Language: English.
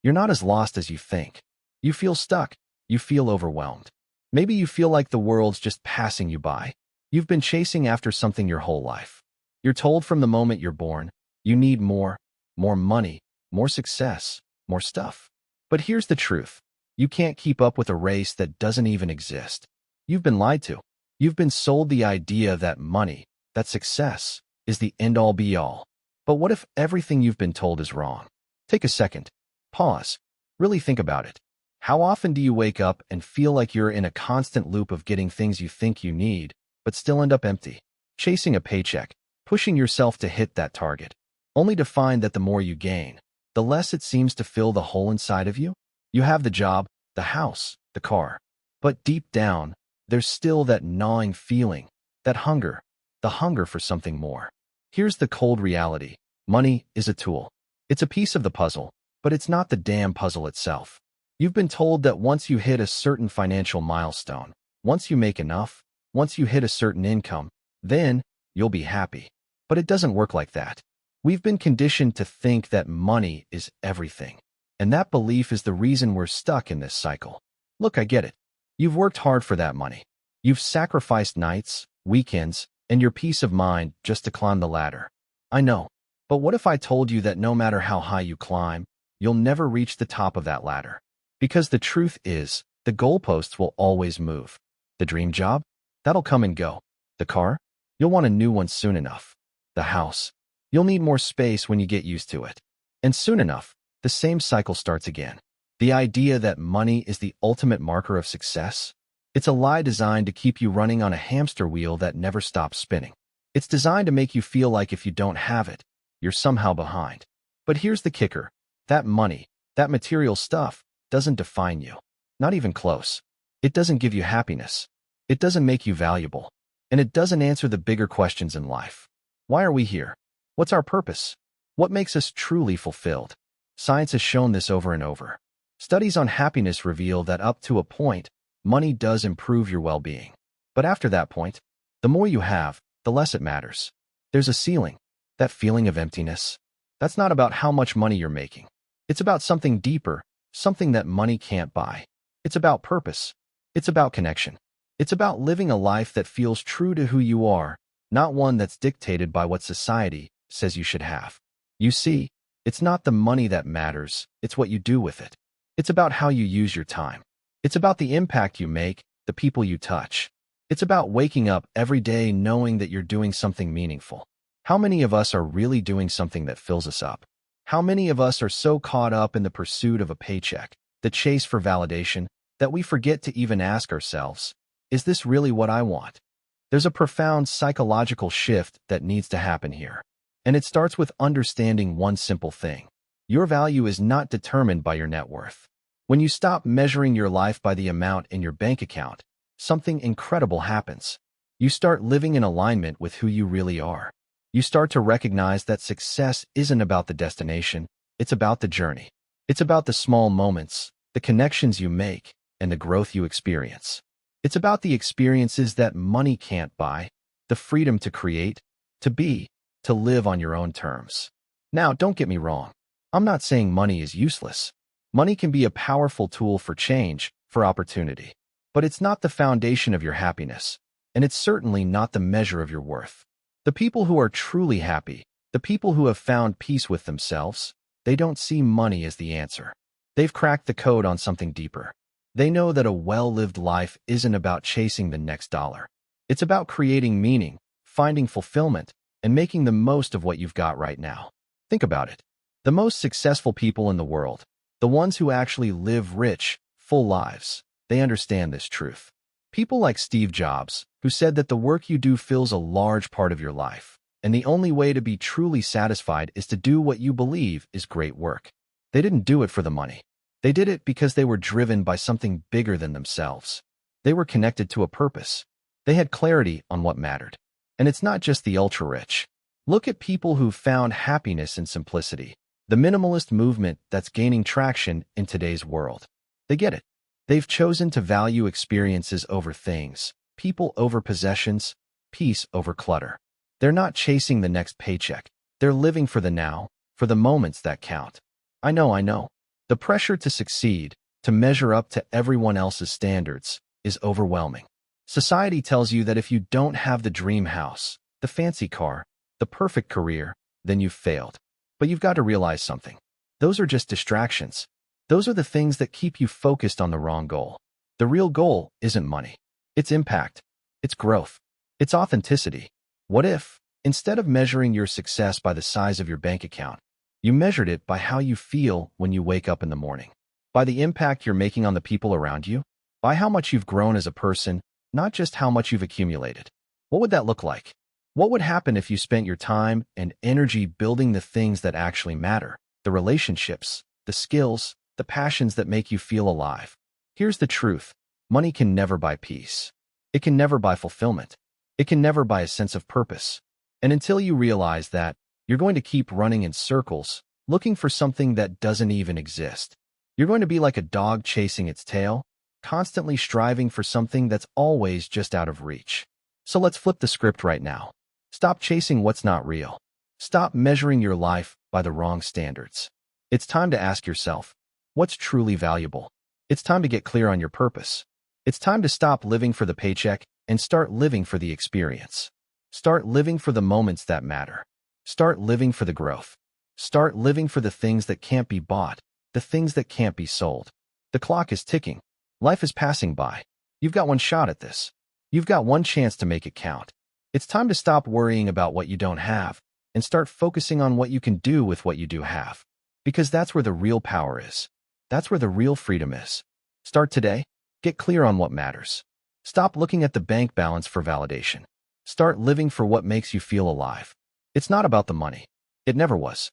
You're not as lost as you think. You feel stuck. You feel overwhelmed. Maybe you feel like the world's just passing you by. You've been chasing after something your whole life. You're told from the moment you're born, you need more money, more success, more stuff. But here's the truth. You can't keep up with a race that doesn't even exist. You've been lied to. You've been sold the idea that money, that success, is the end-all be-all. But what if everything you've been told is wrong? Take a second. Pause. Really think about it. How often do you wake up and feel like you're in a constant loop of getting things you think you need, but still end up empty? Chasing a paycheck, pushing yourself to hit that target, only to find that the more you gain, the less it seems to fill the hole inside of you? You have the job, the house, the car. But deep down, there's still that gnawing feeling, that hunger, the hunger for something more. Here's the cold reality. Money is a tool. It's a piece of the puzzle, but it's not the damn puzzle itself. You've been told that once you hit a certain financial milestone, once you make enough, once you hit a certain income, then you'll be happy. But it doesn't work like that. We've been conditioned to think that money is everything. And that belief is the reason we're stuck in this cycle. Look, I get it. You've worked hard for that money. You've sacrificed nights, weekends, and your peace of mind just to climb the ladder. I know. But what if I told you that no matter how high you climb, you'll never reach the top of that ladder? Because the truth is, the goalposts will always move. The dream job? That'll come and go. The car? You'll want a new one soon enough. The house? You'll need more space when you get used to it. And soon enough, the same cycle starts again. The idea that money is the ultimate marker of success? It's a lie designed to keep you running on a hamster wheel that never stops spinning. It's designed to make you feel like if you don't have it, you're somehow behind. But here's the kicker. That money, that material stuff, doesn't define you. Not even close. It doesn't give you happiness. It doesn't make you valuable. And it doesn't answer the bigger questions in life. Why are we here? What's our purpose? What makes us truly fulfilled? Science has shown this over and over. Studies on happiness reveal that up to a point, money does improve your well-being. But after that point, the more you have, the less it matters. There's a ceiling, that feeling of emptiness. That's not about how much money you're making. It's about something deeper, something that money can't buy. It's about purpose. It's about connection. It's about living a life that feels true to who you are, not one that's dictated by what society says you should have. You see, it's not the money that matters, it's what you do with it. It's about how you use your time. It's about the impact you make, the people you touch. It's about waking up every day knowing that you're doing something meaningful. How many of us are really doing something that fills us up? How many of us are so caught up in the pursuit of a paycheck, the chase for validation, that we forget to even ask ourselves, is this really what I want? There's a profound psychological shift that needs to happen here. And it starts with understanding one simple thing. Your value is not determined by your net worth. When you stop measuring your life by the amount in your bank account, something incredible happens. You start living in alignment with who you really are. You start to recognize that success isn't about the destination, it's about the journey. It's about the small moments, the connections you make, and the growth you experience. It's about the experiences that money can't buy, the freedom to create, to be, to live on your own terms. Now, don't get me wrong. I'm not saying money is useless. Money can be a powerful tool for change, for opportunity. But it's not the foundation of your happiness, and it's certainly not the measure of your worth. The people who are truly happy, the people who have found peace with themselves, they don't see money as the answer. They've cracked the code on something deeper. They know that a well-lived life isn't about chasing the next dollar. It's about creating meaning, finding fulfillment, and making the most of what you've got right now. Think about it. The most successful people in the world, the ones who actually live rich, full lives, they understand this truth. People like Steve Jobs, who said that the work you do fills a large part of your life, and the only way to be truly satisfied is to do what you believe is great work. They didn't do it for the money. They did it because they were driven by something bigger than themselves. They were connected to a purpose. They had clarity on what mattered. And it's not just the ultra-rich. Look at people who've found happiness in simplicity, the minimalist movement that's gaining traction in today's world. They get it. They've chosen to value experiences over things, people over possessions, peace over clutter. They're not chasing the next paycheck. They're living for the now, for the moments that count. I know. The pressure to succeed, to measure up to everyone else's standards, is overwhelming. Society tells you that if you don't have the dream house, the fancy car, the perfect career, then you've failed. But you've got to realize something. Those are just distractions. Those are the things that keep you focused on the wrong goal. The real goal isn't money. It's impact. It's growth. It's authenticity. What if, instead of measuring your success by the size of your bank account, you measured it by how you feel when you wake up in the morning? By the impact you're making on the people around you? By how much you've grown as a person, not just how much you've accumulated? What would that look like? What would happen if you spent your time and energy building the things that actually matter? The relationships, the skills, the passions that make you feel alive. Here's the truth. Money can never buy peace. It can never buy fulfillment. It can never buy a sense of purpose. And until you realize that, you're going to keep running in circles, looking for something that doesn't even exist. You're going to be like a dog chasing its tail, constantly striving for something that's always just out of reach. So let's flip the script right now. Stop chasing what's not real. Stop measuring your life by the wrong standards. It's time to ask yourself, what's truly valuable? It's time to get clear on your purpose. It's time to stop living for the paycheck and start living for the experience. Start living for the moments that matter. Start living for the growth. Start living for the things that can't be bought, the things that can't be sold. The clock is ticking. Life is passing by. You've got one shot at this. You've got one chance to make it count. It's time to stop worrying about what you don't have and start focusing on what you can do with what you do have. Because that's where the real power is. That's where the real freedom is. Start today. Get clear on what matters. Stop looking at the bank balance for validation. Start living for what makes you feel alive. It's not about the money. It never was.